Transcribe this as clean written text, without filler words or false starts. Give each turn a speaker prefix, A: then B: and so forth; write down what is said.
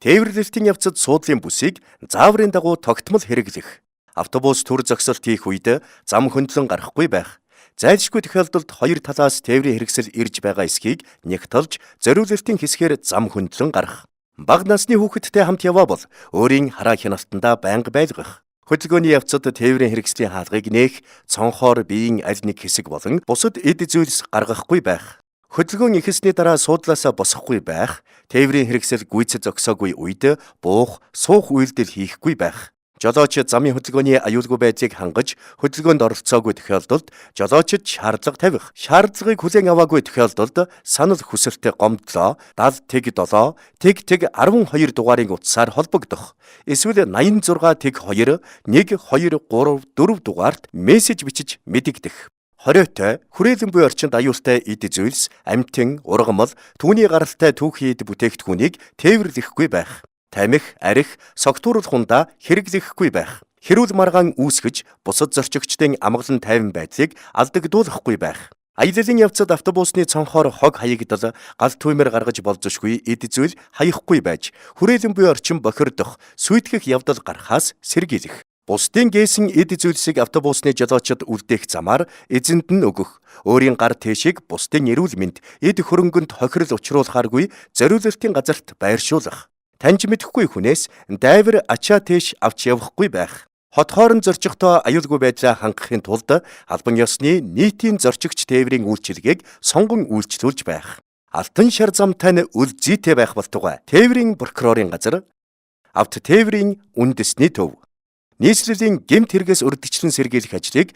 A: Тээвэрлэлтийн явцад суудлын бүсийг зааврын дагуу тогтмол хэрэглэх. Автобус түр зогсолт хийх үед зам хөндлөн гарахгүй байх. Зайлшгүй тохиолдолд хоёр талаас тээврийн хэрэгсэл ирж байгаа эсхийг нягтлж зориулалтын хэсгээр зам хөндлөн гарах. Бага насны хүүхэдтэй хамт яваа бол өөрийн хараа хяналтандаа байнга байлгах. Хөдөлгөөний явцад тээврийн хэрэгслийн хаалгыг нээх, цонхоор биеийн аль нэг хэсэг болон бусад эд зүйлс гаргахгүй байх. Хөдөлгөөн ихэсний дараа суудлаасаа босохгүй байх, тээврийн хэрэгсэл гүйцэд зогсоогүй үед буух, суух үйлдэл хийхгүй байх. Жолооч замын хөдөлгөөний аюулгүй байдлыг хангаж хөдөлгөөнд оролцоогүй тохиолдолд жолоочид шаардлага тавих. Шаардлагыг хүлээн аваагүй тохиолдолд санал хүсэлт гомдлоо 70 тэг 7 тэг 12 дугаарын утсаар холбогдох. Эсвэл 86 тэг 2 1 2 3 4 дугаард мессеж бичиж мэдэгдэх. Хориотой, хүрээлэн буй орчинд аюултай эд зүйлс, амьтан, ургамал, түүний гаралтай түүхийн эд бүтээгдэхүүнийг тээвэрлэхгүй байх. Тамхи, арх, согтууруулах хундаа хэрэглэхгүй байх. Хэрүүл маргаан үүсгэж, бусад зорчигчдын амгалан тайван байдлыг алдагдуулахгүй байх. Аяллаа явцад автобусны цонхоор хог хаягдал, гал түмээр гаргаж болзошгүй эд зүйл хаяхгүй байж, хүрээлэн буй орчин бохирдох, сүйтгэх явдал гарахаас сэргийлэх. Бусдын гээсэн эд зүйлсийг автобусны жолоочид үлдээх замаар эзэнд нь өгөх. Өөрийн гар тэшийг бусдын эрүүл мэнд, эд хөрөнгөнд хохирол учруулахааргүй зориулалтын газарт байршуулах. Таньж мэдэхгүй хүнээс дайвар ачаа тэш авч явахгүй байх. Хот хоорон зорчигтой аюулгүй байдлаа хангахын тулд албан ёсны нийтийн зорчигч тээврийн үйлчилгээг сонгон үйлчлүүлж байх. Алтан шар замтай нь үл зүйтэй байх болтугай. Тээврийн прокурорын газар, авто тээврийн үндэсний төв. Нийслэлийн гэмт хэрэгээс урьдчилан сэргийлэх ажлыг